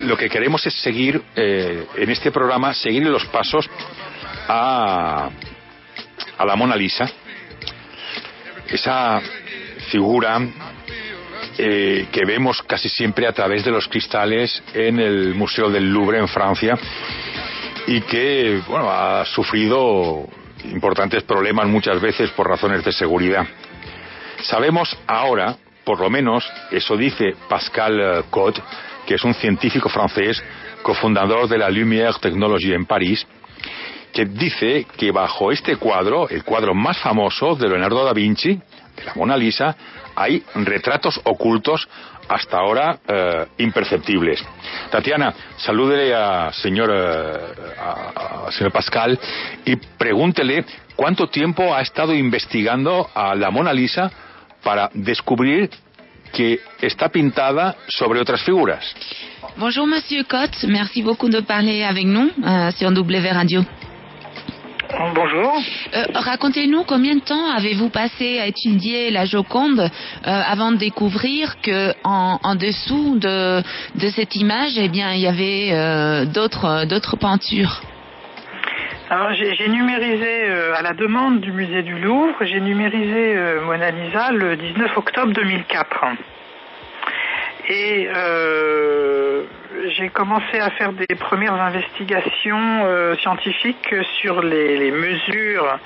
lo que queremos es seguir, en este programa, seguir los pasos a la Mona Lisa, esa figura que vemos casi siempre a través de los cristales en el Museo del Louvre en Francia, y que, bueno, ha sufrido importantes problemas muchas veces por razones de seguridad. Sabemos ahora, por lo menos, eso dice Pascal Cotte, que es un científico francés, cofundador de la Lumière Technology en París, que dice que bajo este cuadro, el cuadro más famoso de Leonardo da Vinci, de la Mona Lisa, hay retratos ocultos hasta ahora imperceptibles. Tatiana, salúdele a señor Pascal y pregúntele cuánto tiempo ha estado investigando a la Mona Lisa para descubrir que está pintada sobre otras figuras. Bonjour Monsieur Cotte, merci beaucoup de parler avec nous sur W Radio. Bonjour. Racontez-nous combien de temps avez-vous passé à étudier la Joconde avant de découvrir que en dessous de cette image, eh bien, il y avait d'autres peintures. Alors j'ai numérisé à la demande du musée du Louvre, j'ai numérisé Mona Lisa le 19 octobre 2004. Et j'ai commencé à faire des premières investigations scientifiques sur les mesures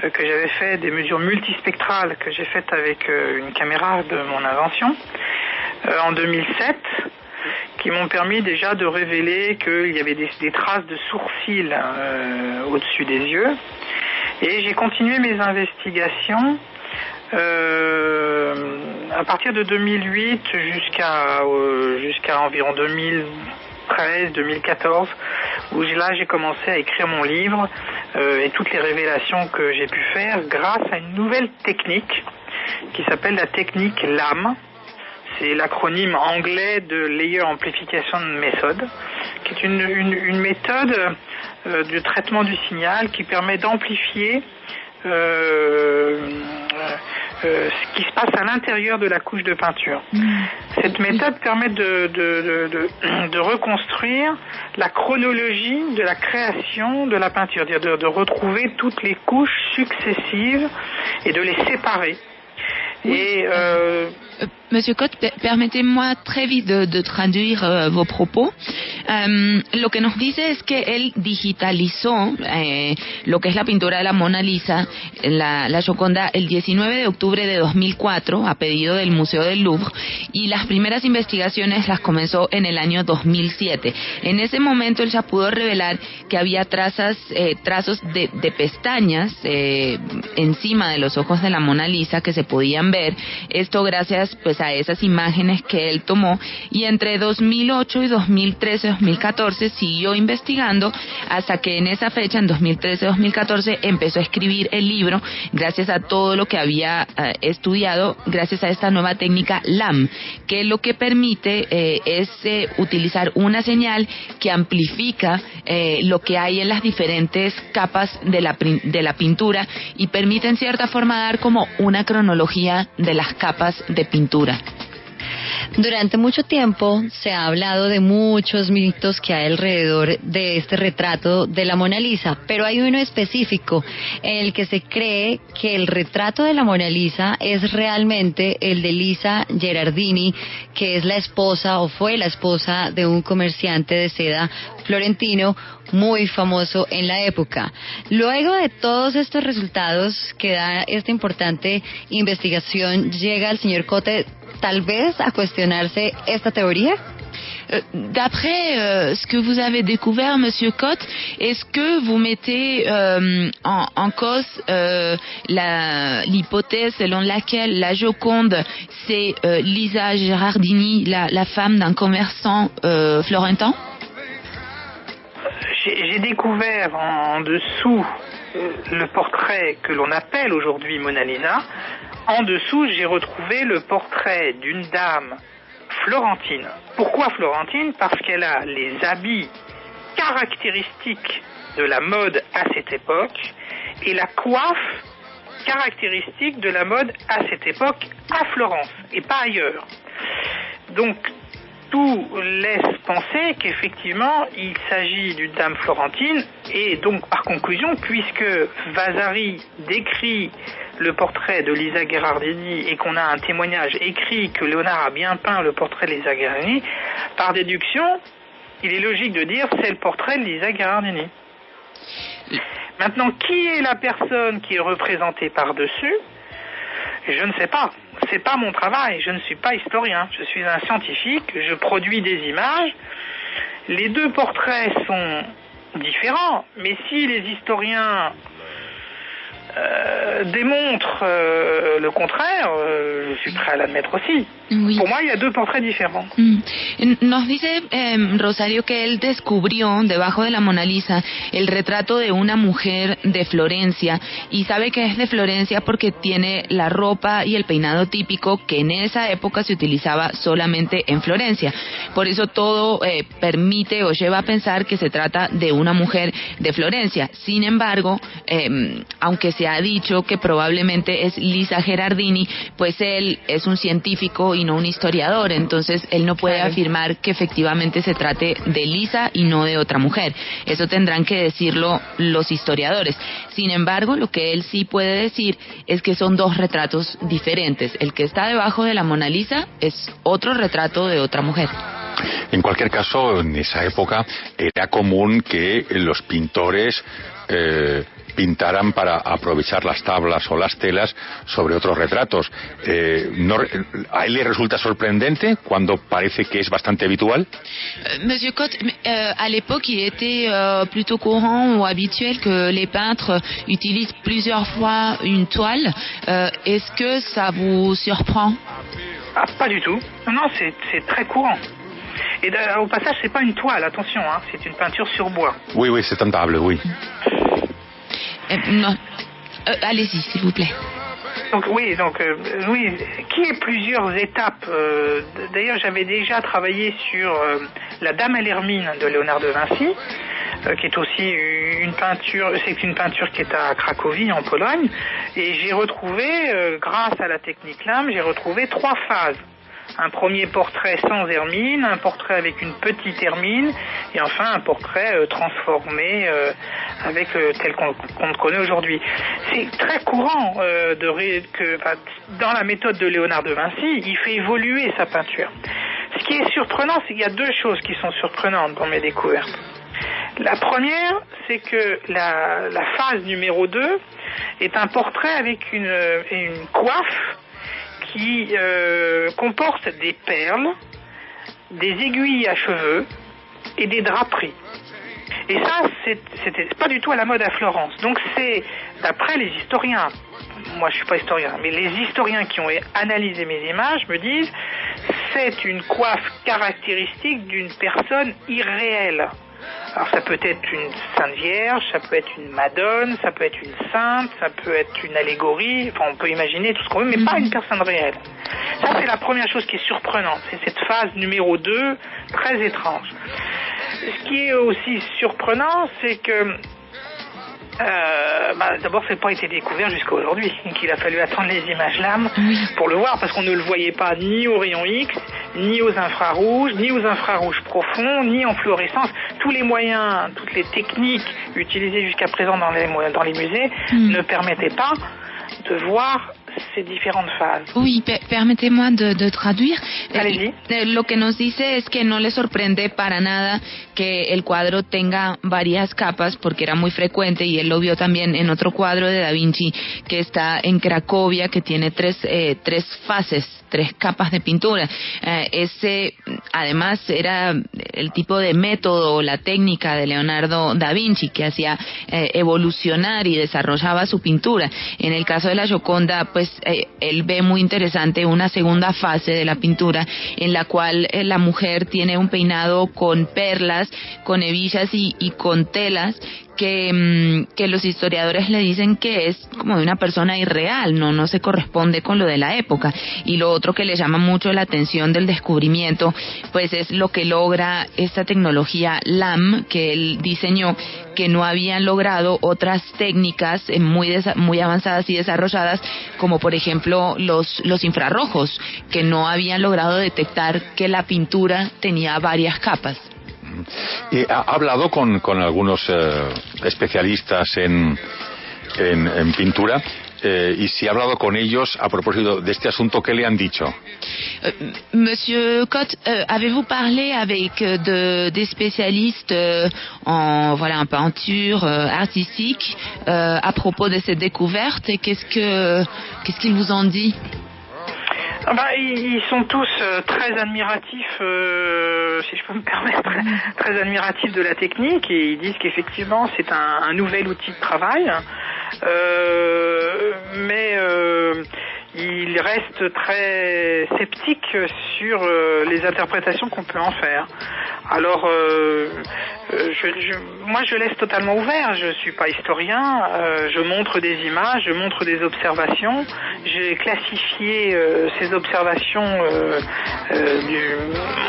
que j'avais fait, des mesures multispectrales que j'ai faites avec une caméra de mon invention en 2007, qui m'ont permis déjà de révéler qu'il y avait des traces de sourcils au-dessus des yeux. Et j'ai continué mes investigations à partir de 2008 jusqu'à environ 2013-2014, où là j'ai commencé à écrire mon livre et toutes les révélations que j'ai pu faire grâce à une nouvelle technique qui s'appelle la technique LAM. C'est l'acronyme anglais de Layer Amplification Method, qui est une méthode de traitement du signal qui permet d'amplifier ce qui se passe à l'intérieur de la couche de peinture. Cette méthode permet de reconstruire la chronologie de la création de la peinture, c'est-à-dire de retrouver toutes les couches successives et de les séparer. Et Monsieur Cotte, permíteme très vite de traduire vos propos. Lo que nos dice es que él digitalizó lo que es la pintura de la Mona Lisa, la Gioconda, el 19 de octubre de 2004 a pedido del Museo del Louvre, y las primeras investigaciones las comenzó en el año 2007. En ese momento él ya pudo revelar que había trazos de pestañas encima de los ojos de la Mona Lisa que se podían ver. Esto gracias pues a esas imágenes que él tomó, y entre 2008 y 2013-2014 siguió investigando hasta que en esa fecha, en 2013-2014, empezó a escribir el libro gracias a todo lo que había estudiado, gracias a esta nueva técnica LAM, que lo que permite es utilizar una señal que amplifica lo que hay en las diferentes capas de la pintura y permite en cierta forma dar como una cronología de las capas de pintura. Durante mucho tiempo se ha hablado de muchos mitos que hay alrededor de este retrato de la Mona Lisa, pero hay uno específico en el que se cree que el retrato de la Mona Lisa es realmente el de Lisa Gherardini, que es la esposa o fue la esposa de un comerciante de seda florentino muy famoso en la época. Luego de todos estos resultados que da esta importante investigación, llega el señor Cotte tal vez a cuestionarse esta teoría. D'après ce que vous avez découvert, Monsieur Cotte, est-ce que vous mettez en cause l'hypothèse selon laquelle la Joconde, c'est Lisa Gherardini, la femme d'un commerçant florentin? J'ai découvert en dessous le portrait que l'on appelle aujourd'hui Mona Lisa. En dessous, j'ai retrouvé le portrait d'une dame florentine. Pourquoi florentine? Parce qu'elle a les habits caractéristiques de la mode à cette époque et la coiffe caractéristique de la mode à cette époque à Florence et pas ailleurs. Donc, tout laisse penser qu'effectivement il s'agit d'une dame florentine, et donc par conclusion, puisque Vasari décrit le portrait de Lisa Gherardini et qu'on a un témoignage écrit que Léonard a bien peint le portrait de Lisa Gherardini, par déduction, il est logique de dire c'est le portrait de Lisa Gherardini. Maintenant, qui est la personne qui est représentée par-dessus ? Je ne sais pas. C'est pas mon travail. Je ne suis pas historien. Je suis un scientifique. Je produis des images. Les deux portraits sont différents, mais si les historiens démontrent le contraire, je suis prêt à l'admettre aussi. Oui. Pour moi, il y a deux portraits différents. Nos dice Rosario que él descubrió debajo de la Mona Lisa el retrato de una mujer de Florencia y sabe que es de Florencia porque tiene la ropa y el peinado típico que en esa época se utilizaba solamente en Florencia. Por eso todo permite o lleva a pensar que se trata de una mujer de Florencia. Sin embargo, aunque se ha dicho que probablemente es Lisa Gherardini, pues él es un científico y no un historiador, entonces él no puede afirmar que efectivamente se trate de Lisa y no de otra mujer. Eso tendrán que decirlo los historiadores. Sin embargo, lo que él sí puede decir es que son dos retratos diferentes. El que está debajo de la Mona Lisa es otro retrato de otra mujer. En cualquier caso, en esa época era común que los pintores pintaran para aprovechar las tablas o las telas sobre otros retratos. ¿A él le resulta sorprendente cuando parece que es bastante habitual? Monsieur Cotte, à l'époque, il était plutôt courant ou habituel que les peintres utilisent plusieurs fois une toile. Est-ce que ça vous surprend? Ah, pas du tout. Non, c'est très courant. Et au passage, c'est pas une toile, attention, hein, c'est une peinture sur bois. Oui, oui, c'est un table, oui. Non. Allez-y, s'il vous plaît. Donc oui, qui est plusieurs étapes. D'ailleurs, j'avais déjà travaillé sur La Dame à l'Hermine de Léonard de Vinci, qui est aussi une peinture. C'est une peinture qui est à Cracovie, en Pologne, et j'ai retrouvé, grâce à la technique lame, j'ai retrouvé 3 phases. Un premier portrait sans hermine, un portrait avec une petite hermine, et enfin un portrait transformé avec tel qu'on le connaît aujourd'hui. C'est très courant dans la méthode de Léonard de Vinci, il fait évoluer sa peinture. Ce qui est surprenant, c'est qu'il y a 2 choses qui sont surprenantes dans mes découvertes. La première, c'est que la phase numéro 2 est un portrait avec une coiffe qui comporte des perles, des aiguilles à cheveux et des draperies. Et ça, c'était pas du tout à la mode à Florence. Donc c'est, d'après les historiens, moi je suis pas historien, mais les historiens qui ont analysé mes images me disent c'est une coiffe caractéristique d'une personne irréelle. Alors ça peut être une Sainte Vierge, ça peut être une Madone, ça peut être une sainte, ça peut être une allégorie, enfin on peut imaginer tout ce qu'on veut, mais pas une personne réelle. Ça c'est la première chose qui est surprenante, c'est cette phase numéro 2, très étrange. Ce qui est aussi surprenant, c'est que d'abord, ça n'a pas été découvert jusqu'à aujourd'hui, qu'il a fallu attendre les images lames pour le voir, parce qu'on ne le voyait pas ni au rayon X, ni aux infrarouges, ni aux infrarouges profonds, ni en fluorescence. Tous les moyens, toutes les techniques utilisées jusqu'à présent dans les musées ne permettaient pas de voir ces différentes phases. Oui, permíteme de traduire. Allez-y. Lo que nos dice es que no le sorprende para nada que el cuadro tenga varias capas, porque era muy frecuente, y él lo vio también en otro cuadro de Da Vinci que está en Cracovia, que tiene tres fases, 3 capas de pintura. Ese, además, era el tipo de método o la técnica de Leonardo da Vinci, que hacía evolucionar y desarrollaba su pintura. En el caso de la Gioconda, pues él ve muy interesante una segunda fase de la pintura, en la cual la mujer tiene un peinado con perlas, con hebillas y con telas que los historiadores le dicen que es como de una persona irreal, no se corresponde con lo de la época. Y lo otro que le llama mucho la atención del descubrimiento, pues es lo que logra esta tecnología LAM que él diseñó, que no habían logrado otras técnicas muy avanzadas y desarrolladas, como por ejemplo los infrarrojos, que no habían logrado detectar que la pintura tenía varias capas. Ha hablado con algunos especialistas en pintura, y si ha hablado con ellos a propósito de este asunto, ¿qué le han dicho? Monsieur Cotte, avez-vous parlé avec des spécialistes en peinture artistique à propos de cette découverte, et qu'est-ce qu'ils vous ont dit? Ils sont tous très admiratifs, si je peux me permettre, très admiratifs de la technique, et ils disent qu'effectivement c'est un nouvel outil de travail, mais ils restent très sceptiques sur les interprétations qu'on peut en faire. Alors, moi je laisse totalement ouvert, je suis pas historien, je montre des images, je montre des observations, j'ai classifié ces observations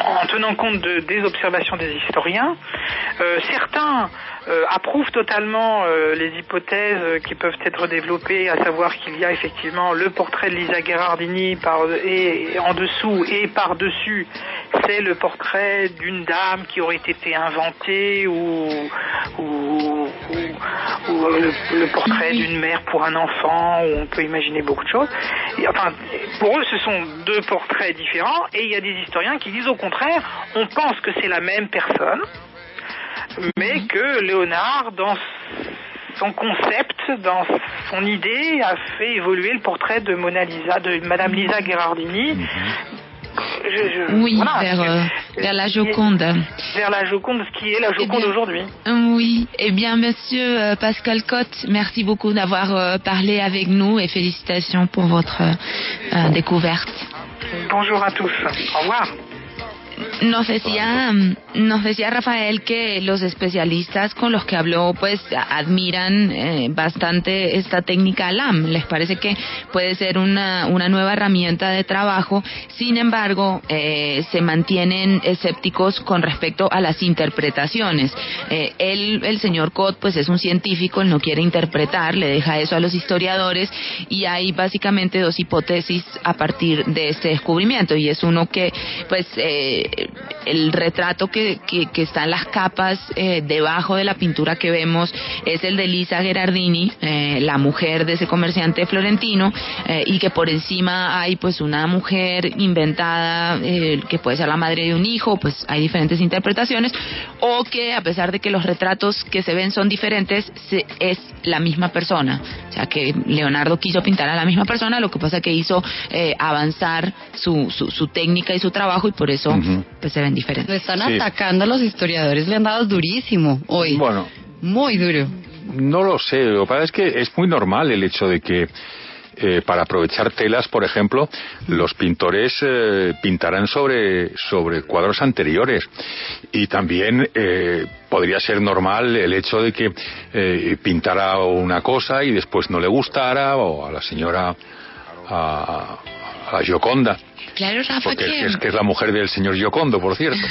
en tenant compte des observations des historiens. Certains approuvent totalement les hypothèses qui peuvent être développées, à savoir qu'il y a effectivement le portrait de Lisa Gherardini et en dessous et par-dessus, c'est le portrait d'une dame qui aurait été inventée ou le portrait d'une mère pour un enfant, où on peut imaginer beaucoup de choses. Et, enfin, pour eux, ce sont deux portraits différents, et il y a des historiens qui disent au contraire, on pense que c'est la même personne, mais que Léonard, dans son concept, dans son idée, a fait évoluer le portrait de Madame Lisa Gherardini. Oui, voilà, vers la Joconde. Vers la Joconde, ce qui est la Joconde aujourd'hui. Oui, eh bien, monsieur Pascal Cotte, merci beaucoup d'avoir parlé avec nous, et félicitations pour votre découverte. Bonjour a tous. Au revoir. Nos decía Rafael que los especialistas con los que habló pues admiran bastante esta técnica LAM, les parece que puede ser una nueva herramienta de trabajo. Sin embargo, se mantienen escépticos con respecto a las interpretaciones. El señor Cotte pues es un científico, él no quiere interpretar, le deja eso a los historiadores, y hay básicamente dos hipótesis a partir de este descubrimiento, y es uno que pues el retrato que está en las capas debajo de la pintura que vemos es el de Lisa Gherardini, la mujer de ese comerciante florentino, y que por encima hay pues una mujer inventada que puede ser la madre de un hijo. Pues hay diferentes interpretaciones, o que a pesar de que los retratos que se ven son diferentes, es la misma persona, o sea que Leonardo quiso pintar a la misma persona, lo que pasa que hizo avanzar su técnica y su trabajo, y por eso pues se ven diferentes. Lo están atacando a los historiadores, le han dado durísimo hoy. Bueno, muy duro. No lo sé, lo que pasa es que es muy normal el hecho de que para aprovechar telas, por ejemplo, los pintores pintarán sobre cuadros anteriores, y también podría ser normal el hecho de que pintara una cosa y después no le gustara, o a la señora a la Gioconda. Claro, Rafa, porque es la mujer del señor Giocondo, por cierto.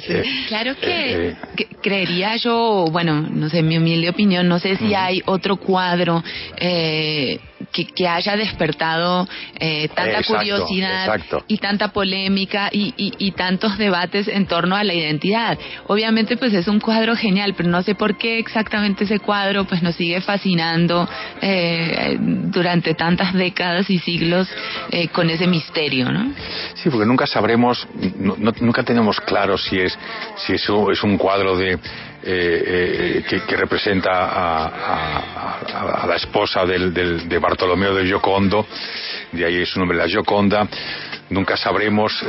Sí. Claro que creería yo, bueno, no sé, mi humilde opinión, no sé si hay otro cuadro que haya despertado tanta curiosidad y tanta polémica y tantos debates en torno a la identidad. Obviamente pues es un cuadro genial, pero no sé por qué exactamente ese cuadro pues nos sigue fascinando durante tantas décadas y siglos con ese misterio, ¿no? Sí, porque nunca sabremos, nunca tenemos claro si eso es un cuadro que representa a la esposa de Bartolomeo de Giocondo, de ahí su nombre, la Gioconda. Nunca sabremos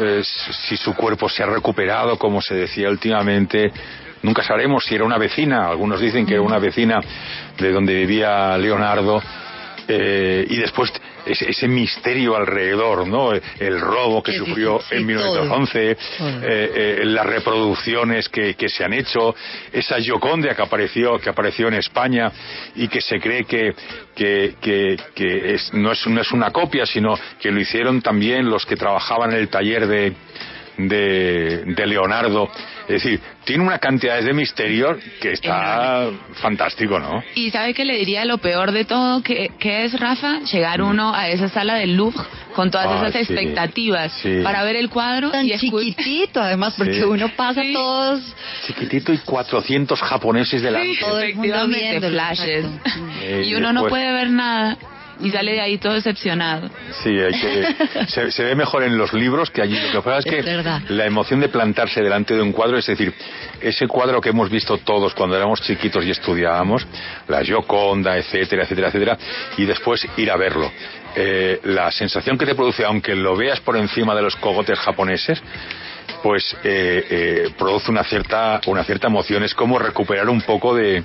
si su cuerpo se ha recuperado, como se decía últimamente. Nunca sabremos si era una vecina. Algunos dicen que era una vecina de donde vivía Leonardo. Y después ese misterio alrededor, ¿no? El robo que sufrió en 1911, las reproducciones que se han hecho, esa Gioconda que apareció en España y que se cree que no es una copia, sino que lo hicieron también los que trabajaban en el taller de Leonardo. Es decir, tiene una cantidad de misterios que está fantástico, ¿no? Y ¿sabe qué le diría lo peor de todo? Que es, Rafa, llegar uno a esa sala del Louvre con todas esas expectativas para ver el cuadro tan chiquitito, además, porque uno pasa todos chiquitito y 400 japoneses delante. Efectivamente, flashes. Y uno no puede ver nada. Y sale de ahí todo decepcionado. Sí, se ve mejor en los libros que allí. Lo que pasa es que la emoción de plantarse delante de un cuadro, es decir, ese cuadro que hemos visto todos cuando éramos chiquitos y estudiábamos, la Gioconda, etcétera, etcétera, etcétera, y después ir a verlo. La sensación que te produce, aunque lo veas por encima de los cogotes japoneses, pues produce una cierta emoción. Es como recuperar un poco de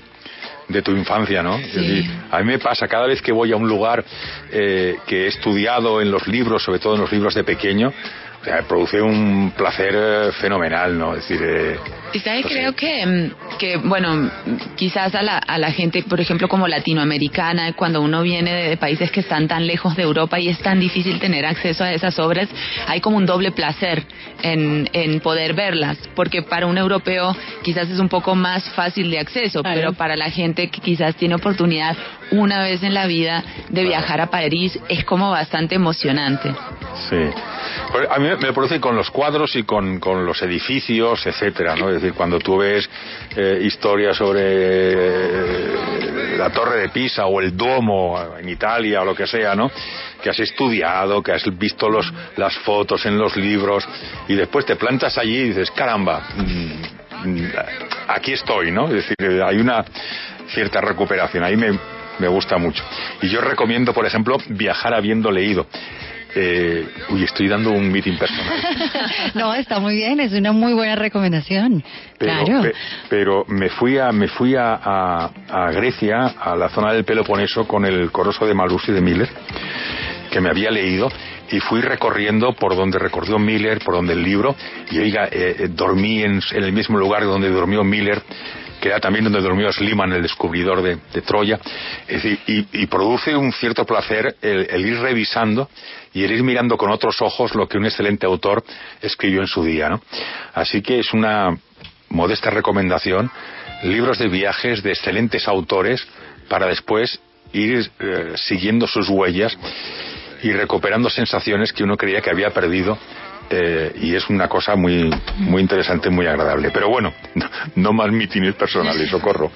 tu infancia, ¿no? Es decir, a mí me pasa cada vez que voy a un lugar que he estudiado en los libros, sobre todo en los libros de pequeño, o sea, me produce un placer fenomenal, ¿no? Es decir, y sabes, creo que bueno, quizás a la gente, por ejemplo, como latinoamericana, cuando uno viene de países que están tan lejos de Europa y es tan difícil tener acceso a esas obras, hay como un doble placer en poder verlas, porque para un europeo quizás es un poco más fácil de acceso, pero para la gente que quizás tiene oportunidad una vez en la vida de viajar a París, es como bastante emocionante. Sí. A mí me produce con los cuadros y con los edificios, etcétera, ¿no? Es decir, cuando tú ves historias sobre la Torre de Pisa o el Duomo en Italia o lo que sea, ¿no? Que has estudiado, que has visto las fotos en los libros y después te plantas allí y dices, caramba, aquí estoy, ¿no? Es decir, hay una cierta recuperación, ahí me gusta mucho. Y yo recomiendo, por ejemplo, viajar habiendo leído. Estoy dando un meeting personal. No, está muy bien, es una muy buena recomendación. Pero me fui a Grecia, a la zona del Peloponeso, con el Coloso de Malusi de Miller, que me había leído, y fui recorriendo por donde recorrió Miller, por donde el libro, y oiga, dormí en el mismo lugar donde durmió Miller, que era también donde durmió Schliemann, el descubridor de Troya. Es decir, y produce un cierto placer el ir revisando y el ir mirando con otros ojos lo que un excelente autor escribió en su día, ¿no? Así que es una modesta recomendación, libros de viajes de excelentes autores para después ir siguiendo sus huellas y recuperando sensaciones que uno creía que había perdido. Y es una cosa muy, muy interesante, muy agradable. Pero bueno, no más mítines personales, socorro.